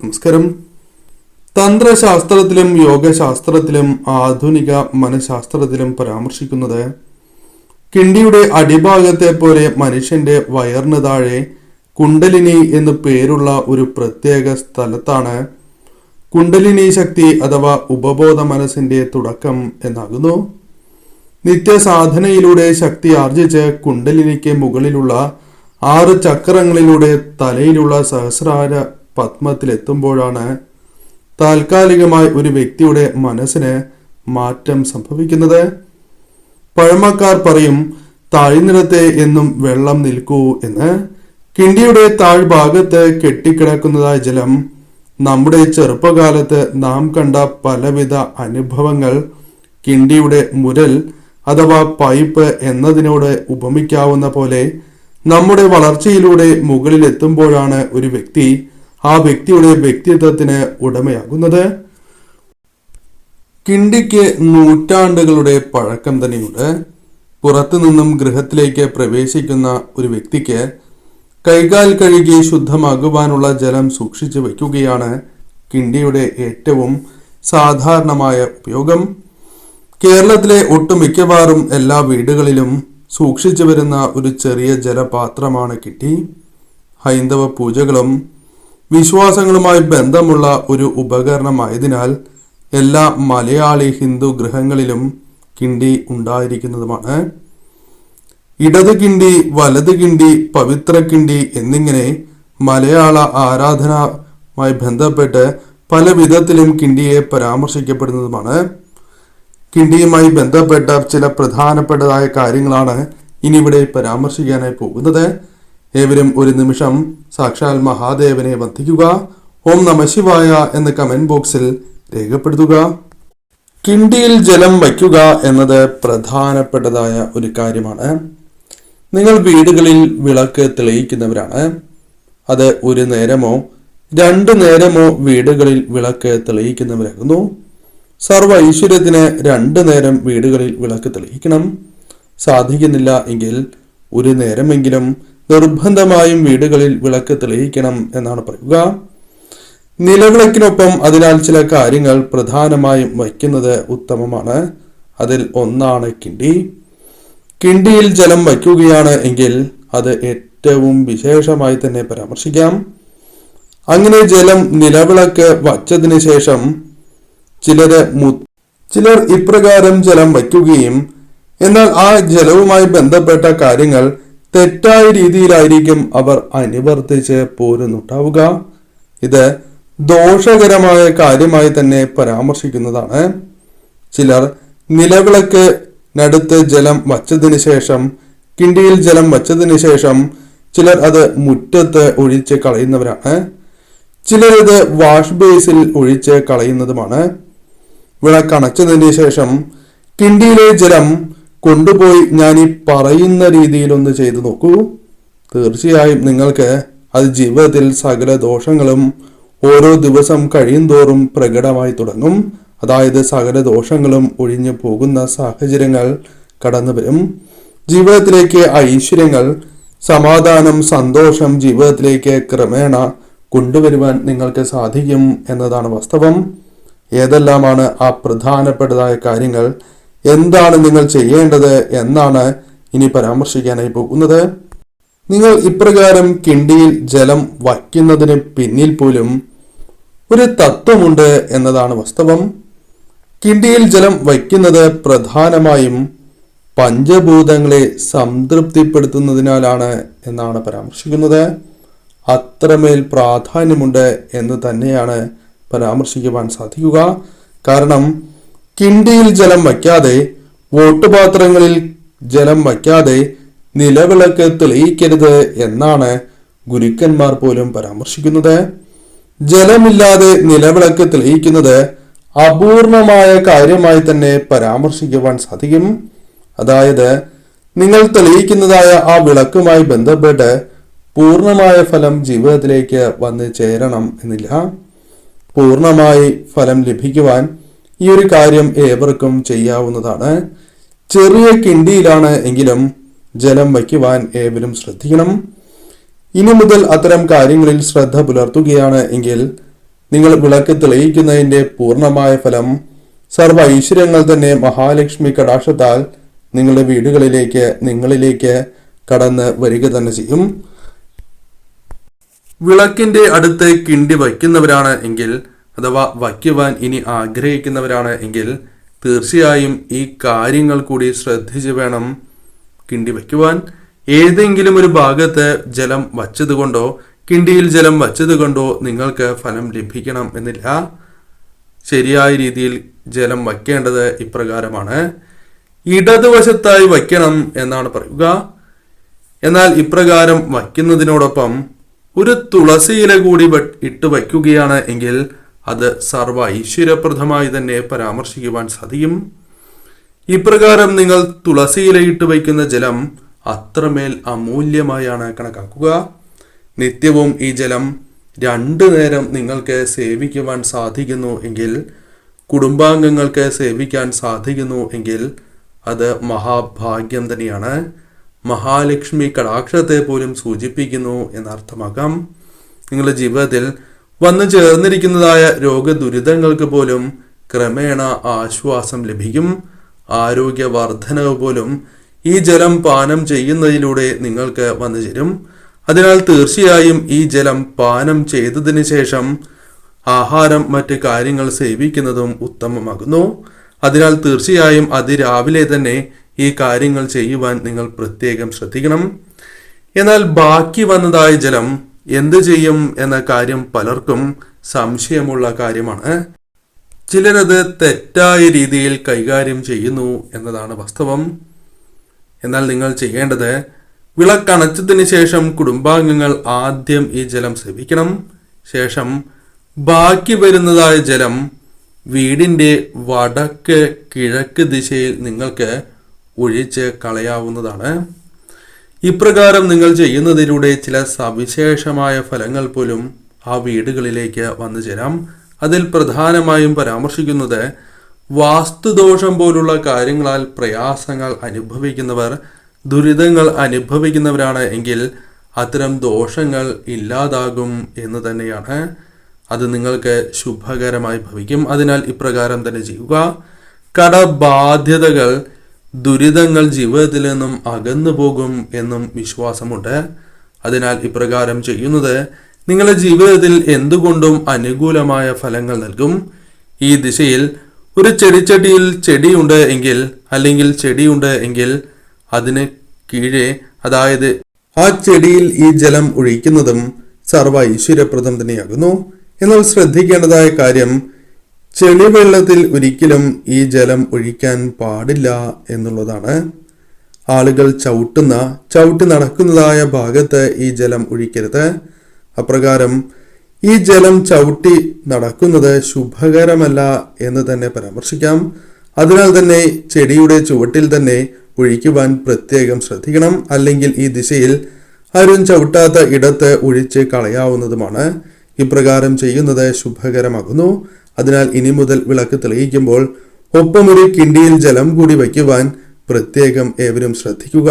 നമസ്കാരം. തന്ത്രശാസ്ത്രത്തിലും യോഗശാസ്ത്രത്തിലും ആധുനിക മനഃശാസ്ത്രത്തിലും പരാമർശിക്കുന്നത് കിണ്ടിയുടെ അടിഭാഗത്തെ പോലെ മനുഷ്യന്റെ വയറിന് താഴെ കുണ്ടലിനി എന്നു പേരുള്ള ഒരു പ്രത്യേക സ്ഥലത്താണ് കുണ്ടലിനി ശക്തി അഥവാ ഉപബോധ മനസ്സിന്റെ തുടക്കം എന്നാകുന്നു. നിത്യസാധനയിലൂടെ ശക്തി ആർജിച്ച് കുണ്ടലിനിക്ക് മുകളിലുള്ള 6 ചക്രങ്ങളിലൂടെ തലയിലുള്ള സഹസ്രാര പത്മത്തിലെത്തുമ്പോഴാണ് താൽക്കാലികമായി ഒരു വ്യക്തിയുടെ മനസ്സിന് മാറ്റം സംഭവിക്കുന്നത്. പഴമക്കാർ പറയും, താഴ്ന്നിടത്തെ എന്നും വെള്ളം നിൽക്കൂ എന്ന്. കിണ്ടിയുടെ താഴ്ഭാഗത്ത് കെട്ടിക്കിടക്കുന്നതായ ജലം നമ്മുടെ ചെറുപ്പകാലത്ത് നാം കണ്ട പലവിധ അനുഭവങ്ങൾ കിണ്ടിയുടെ മുരൽ അഥവാ പൈപ്പ് എന്നതിനോട് ഉപമിക്കാവുന്ന പോലെ നമ്മുടെ വളർച്ചയിലൂടെ മുകളിലെത്തുമ്പോഴാണ് ഒരു വ്യക്തി ആ വ്യക്തിയുടെ വ്യക്തിത്വത്തിന് ഉടമയാകുന്നത്. കിണ്ടിക്ക് നൂറ്റാണ്ടുകളുടെ പഴക്കം തന്നെയുണ്ട്. പുറത്തു നിന്നും ഗൃഹത്തിലേക്ക് പ്രവേശിക്കുന്ന ഒരു വ്യക്തിക്ക് കൈകാൽ കഴുകി ശുദ്ധമാകുവാനുള്ള ജലം സൂക്ഷിച്ചു വയ്ക്കുകയാണ് കിണ്ടിയുടെ ഏറ്റവും സാധാരണമായ ഉപയോഗം. കേരളത്തിലെ ഒട്ടുമിക്കവാറും എല്ലാ വീടുകളിലും സൂക്ഷിച്ചു വരുന്ന ഒരു ചെറിയ ജലപാത്രമാണ് കിണ്ടി. ഹൈന്ദവ പൂജകളും വിശ്വാസങ്ങളുമായി ബന്ധമുള്ള ഒരു ഉപകരണമായതിനാൽ എല്ലാ മലയാളി ഹിന്ദു ഗൃഹങ്ങളിലും കിണ്ടി ഉണ്ടായിരിക്കുന്നതുമാണ്. ഇടത് കിണ്ടി, വലത് കിണ്ടി, പവിത്ര കിണ്ടി എന്നിങ്ങനെ മലയാള ആരാധനയുമായി ബന്ധപ്പെട്ട് പല വിധത്തിലും കിണ്ടിയെ പരാമർശിക്കപ്പെടുന്നതുമാണ്. കിണ്ടിയുമായി ബന്ധപ്പെട്ട ചില പ്രധാനപ്പെട്ടതായ കാര്യങ്ങളാണ് ഇനിവിടെ പരാമർശിക്കാനായി പോകുന്നത്. ഏവരും ഒരു നിമിഷം സാക്ഷാൽ മഹാദേവനെ വന്ദിക്കുക. ഓം നമഃ ശിവായ എന്ന് കമന്റ് ബോക്സിൽ രേഖപ്പെടുത്തുക. കിണ്ടിയിൽ ജലം വയ്ക്കുക എന്നത് പ്രധാനപ്പെട്ടതായ ഒരു കാര്യമാണ്. നിങ്ങൾ വീടുകളിൽ വിളക്ക് തെളിയിക്കുന്നവരാണ്. അത് ഒരു നേരമോ 2 നേരമോ വീടുകളിൽ വിളക്ക് തെളിയിക്കുന്നവരാകുന്നു. സർവ്വ ഐശ്വര്യത്തിന് 2 നേരം വീടുകളിൽ വിളക്ക് തെളിയിക്കണം. സാധിക്കുന്നില്ല എങ്കിൽ ഒരു നേരമെങ്കിലും നിർബന്ധമായും വീടുകളിൽ വിളക്ക് തെളിയിക്കണം എന്നാണ് പറയുക. നിലവിളക്കിനൊപ്പം അതിനാൽ ചില കാര്യങ്ങൾ പ്രധാനമായും വയ്ക്കുന്നത് ഉത്തമമാണ്. അതിൽ ഒന്നാണ് കിണ്ടി. കിണ്ടിയിൽ ജലം വയ്ക്കുകയാണ് എങ്കിൽ അത് ഏറ്റവും വിശേഷമായി തന്നെ പരാമർശിക്കാം. അങ്ങനെ ജലം നിലവിളക്ക് വച്ചതിന് ശേഷം ചിലർ ഇപ്രകാരം ജലം വയ്ക്കുകയും എന്നാൽ ആ ജലവുമായി ബന്ധപ്പെട്ട കാര്യങ്ങൾ തെറ്റായ രീതിയിലായിരിക്കും അവർ അനുവർത്തിച്ച് പോരുന്നുണ്ടാവുക. ഇത് ദോഷകരമായ കാര്യമായി തന്നെ പരാമർശിക്കുന്നതാണ്. ചിലർ നിലവിളക്കിനടുത്ത് ജലം വച്ചതിന് ശേഷം, കിണ്ടിയിൽ ജലം വച്ചതിന് ശേഷം ചിലർ അത് മുറ്റത്ത് ഒഴിച്ച് കളയുന്നവരാണ്. ചിലരിത് വാഷ് ബേസിൽ ഒഴിച്ച് കളയുന്നതുമാണ്. വിളക്കണച്ചതിന് ശേഷം കിണ്ടിയിലെ ജലം കൊണ്ടുപോയി ഞാൻ ഈ പറയുന്ന രീതിയിൽ ഒന്ന് ചെയ്തു നോക്കൂ. തീർച്ചയായും നിങ്ങൾക്ക് അത് ജീവിതത്തിൽ സകല ദോഷങ്ങളും ഓരോ ദിവസം കഴിയും തോറും പ്രകടമായി തുടങ്ങും. അതായത് സകല ദോഷങ്ങളും ഒഴിഞ്ഞു പോകുന്ന സാഹചര്യങ്ങൾ കടന്നു വരും. ജീവിതത്തിലേക്ക് ഐശ്വര്യങ്ങൾ, സമാധാനം, സന്തോഷം ജീവിതത്തിലേക്ക് ക്രമേണ കൊണ്ടുവരുവാൻ നിങ്ങൾക്ക് സാധിക്കും എന്നതാണ് വാസ്തവം. ഏതെല്ലാമാണ് ആ പ്രധാനപ്പെട്ടതായ കാര്യങ്ങൾ, എന്താണ് നിങ്ങൾ ചെയ്യേണ്ടത് എന്നാണ് ഇനി പരാമർശിക്കാനായി പോകുന്നത്. നിങ്ങൾ ഇപ്രകാരം കിണ്ടിയിൽ ജലം വയ്ക്കുന്നതിന് പിന്നിൽ പോലും ഒരു തത്വമുണ്ട് എന്നതാണ് വാസ്തവം. കിണ്ടിയിൽ ജലം വയ്ക്കുന്നത് പ്രധാനമായും പഞ്ചഭൂതങ്ങളെ സംതൃപ്തിപ്പെടുത്തുന്നതിനാലാണ് എന്നാണ് പരാമർശിക്കുന്നത്. അത്രമേൽ പ്രാധാന്യമുണ്ട് എന്ന് തന്നെയാണ് പരാമർശിക്കുവാൻ സാധിക്കുക. കാരണം കിണ്ടിയിൽ ജലം വയ്ക്കാതെ, വോട്ടുപാത്രങ്ങളിൽ ജലം വയ്ക്കാതെ നിലവിളക്ക് തെളിയിക്കരുത് എന്നാണ് ഗുരുക്കന്മാർ പോലും പരാമർശിക്കുന്നത്. ജലമില്ലാതെ നിലവിളക്ക് തെളിയിക്കുന്നത് അപൂർണമായ കാര്യമായി തന്നെ പരാമർശിക്കുവാൻ സാധിക്കും. അതായത് നിങ്ങൾ തെളിയിക്കുന്നതായ ആ വിളക്കുമായി ബന്ധപ്പെട്ട് പൂർണമായ ഫലം ജീവിതത്തിലേക്ക് വന്ന് ചേരണം എന്നില്ല. പൂർണമായി ഫലം ലഭിക്കുവാൻ ഈ ഒരു കാര്യം ഏവർക്കും ചെയ്യാവുന്നതാണ്. ചെറിയ കിണ്ടിയിലാണ് എങ്കിലും ജലം വയ്ക്കുവാൻ ഏവരും ശ്രദ്ധിക്കണം. ഇനി മുതൽ അത്തരം കാര്യങ്ങളിൽ ശ്രദ്ധ പുലർത്തുകയാണ് എങ്കിൽ നിങ്ങൾ വിളക്ക് തെളിയിക്കുന്നതിന്റെ പൂർണ്ണമായ ഫലം സർവ ഐശ്വര്യങ്ങൾ തന്നെ മഹാലക്ഷ്മി കടാക്ഷത്താൽ നിങ്ങളുടെ വീടുകളിലേക്ക് നിങ്ങളിലേക്ക് കടന്ന് വരിക തന്നെ ചെയ്യും. വിളക്കിന്റെ അടുത്ത് കിണ്ടി വയ്ക്കുന്നവരാണ് എങ്കിൽ അഥവാ വയ്ക്കുവാൻ ഇനി ആഗ്രഹിക്കുന്നവരാണ് എങ്കിൽ തീർച്ചയായും ഈ കാര്യങ്ങൾ കൂടി ശ്രദ്ധിച്ചു വേണം കിണ്ടി വയ്ക്കുവാൻ. ഏതെങ്കിലും ഒരു ഭാഗത്ത് ജലം വച്ചതുകൊണ്ടോ കിണ്ടിയിൽ ജലം വച്ചതുകൊണ്ടോ നിങ്ങൾക്ക് ഫലം ലഭിക്കണം എന്നില്ല. ശരിയായ രീതിയിൽ ജലം വയ്ക്കേണ്ടത് ഇപ്രകാരമാണ്. ഇടതുവശത്തായി വയ്ക്കണം എന്നാണ് പറയുക. എന്നാൽ ഇപ്രകാരം വയ്ക്കുന്നതിനോടൊപ്പം ഒരു തുളസി ഇല കൂടി ഇട്ട് വയ്ക്കുകയാണ് എങ്കിൽ അത് സർവ ഐശ്വര്യപ്രദമായി തന്നെ പരാമർശിക്കുവാൻ സാധിക്കും. ഇപ്രകാരം നിങ്ങൾ തുളസി ഇലയിട്ട് വയ്ക്കുന്ന ജലം അത്രമേൽ അമൂല്യമായാണ് കണക്കാക്കുക. നിത്യവും ഈ ജലം 2 നേരം നിങ്ങൾക്ക് സേവിക്കുവാൻ സാധിക്കുന്നു എങ്കിൽ, കുടുംബാംഗങ്ങൾക്ക് സേവിക്കാൻ സാധിക്കുന്നു എങ്കിൽ അത് മഹാഭാഗ്യം തന്നെയാണ്. മഹാലക്ഷ്മി കടാക്ഷത്തെ പോലും സൂചിപ്പിക്കുന്നു എന്നർത്ഥമാക്കാം. നിങ്ങളുടെ ജീവിതത്തിൽ വന്നു ചേർന്നിരിക്കുന്നതായ രോഗദുരിതങ്ങൾക്ക് പോലും ക്രമേണ ആശ്വാസം ലഭിക്കും. ആരോഗ്യവർദ്ധനവ് പോലും ഈ ജലം പാനം ചെയ്യുന്നതിലൂടെ നിങ്ങൾക്ക് വന്നു ചേരും. അതിനാൽ തീർച്ചയായും ഈ ജലം പാനം ചെയ്തതിന് ശേഷം ആഹാരം മറ്റ് കാര്യങ്ങൾ സേവിക്കുന്നതും ഉത്തമമാകുന്നു. അതിനാൽ തീർച്ചയായും അതിരാവിലെ തന്നെ ഈ കാര്യങ്ങൾ ചെയ്യുവാൻ നിങ്ങൾ പ്രത്യേകം ശ്രദ്ധിക്കണം. എന്നാൽ ബാക്കി വന്നതായ ജലം എന്തു ചെയ്യും എന്ന കാര്യം പലർക്കും സംശയമുള്ള കാര്യമാണ്. ചിലരത് തെറ്റായ രീതിയിൽ കൈകാര്യം ചെയ്യുന്നു എന്നതാണ് വാസ്തവം. എന്നാൽ നിങ്ങൾ ചെയ്യേണ്ടത് വിളക്കണച്ചതിന് ശേഷം കുടുംബാംഗങ്ങൾ ആദ്യം ഈ ജലം സേവിക്കണം. ശേഷം ബാക്കി വരുന്നതായ ജലം വീടിന്റെ വടക്ക് കിഴക്ക് ദിശയിൽ നിങ്ങൾക്ക് ഒഴിച്ച് കളയാവുന്നതാണ്. ഇപ്രകാരം നിങ്ങൾ ചെയ്യുന്നതിലൂടെ ചില സവിശേഷമായ ഫലങ്ങൾ പോലും ആ വീടുകളിലേക്ക് വന്നു ചേരാം. അതിൽ പ്രധാനമായും പരാമർശിക്കുന്നത് വാസ്തുദോഷം പോലുള്ള കാര്യങ്ങളാൽ പ്രയാസങ്ങൾ അനുഭവിക്കുന്നവർ, ദുരിതങ്ങൾ അനുഭവിക്കുന്നവരാണ് എങ്കിൽ അത്തരം ദോഷങ്ങൾ ഇല്ലാതാകും എന്ന് തന്നെയാണ്. അത് നിങ്ങൾക്ക് ശുഭകരമായി ഭവിക്കും. അതിനാൽ ഇപ്രകാരം തന്നെ ചെയ്യുക. കടബാധ്യതകൾ, ദുരിതങ്ങൾ ജീവിതത്തിൽ നിന്നും അകന്നു പോകും എന്നും വിശ്വാസമുണ്ട്. അതിനാൽ ഇപ്രകാരം ചെയ്യുന്നത് നിങ്ങളുടെ ജീവിതത്തിൽ എന്തുകൊണ്ടും അനുകൂലമായ ഫലങ്ങൾ നൽകും. ഈ ദിശയിൽ ഒരു ചെടിച്ചട്ടിയിൽ ചെടിയുണ്ട് എങ്കിൽ, അല്ലെങ്കിൽ ചെടിയുണ്ട് എങ്കിൽ അതിന് കീഴെ, അതായത് ആ ചെടിയിൽ ഈ ജലം ഒഴിക്കുന്നതും സർവ ഐശ്വര്യപ്രദം തന്നെയാകുന്നു. എന്നാൽ ശ്രദ്ധിക്കേണ്ടതായ കാര്യം, ചെളിവെള്ളത്തിൽ ഒരിക്കലും ഈ ജലം ഒഴിക്കാൻ പാടില്ല എന്നുള്ളതാണ്. ആളുകൾ ചവിട്ടി നടക്കുന്നതായ ഭാഗത്ത് ഈ ജലം ഒഴിക്കരുത്. അപ്രകാരം ഈ ജലം ചവിട്ടി നടക്കുന്നത് ശുഭകരമല്ല എന്ന് തന്നെ പരാമർശിക്കാം. അതിനാൽ തന്നെ ചെടിയുടെ ചുവട്ടിൽ തന്നെ ഒഴിക്കുവാൻ പ്രത്യേകം ശ്രദ്ധിക്കണം. അല്ലെങ്കിൽ ഈ ദിശയിൽ ആരും ചവിട്ടാത്ത ഇടത്ത് ഒഴിച്ച് കളയാവുന്നതുമാണ്. ഇപ്രകാരം ചെയ്യുന്നത് ശുഭകരമാകുന്നു. അതിനാൽ ഇനി മുതൽ വിളക്ക് തെളിയിക്കുമ്പോൾ ഒപ്പം ഒരു കിണ്ടിയിൽ ജലം കൂടി വയ്ക്കുവാൻ പ്രത്യേകം ഏവരും ശ്രദ്ധിക്കുക.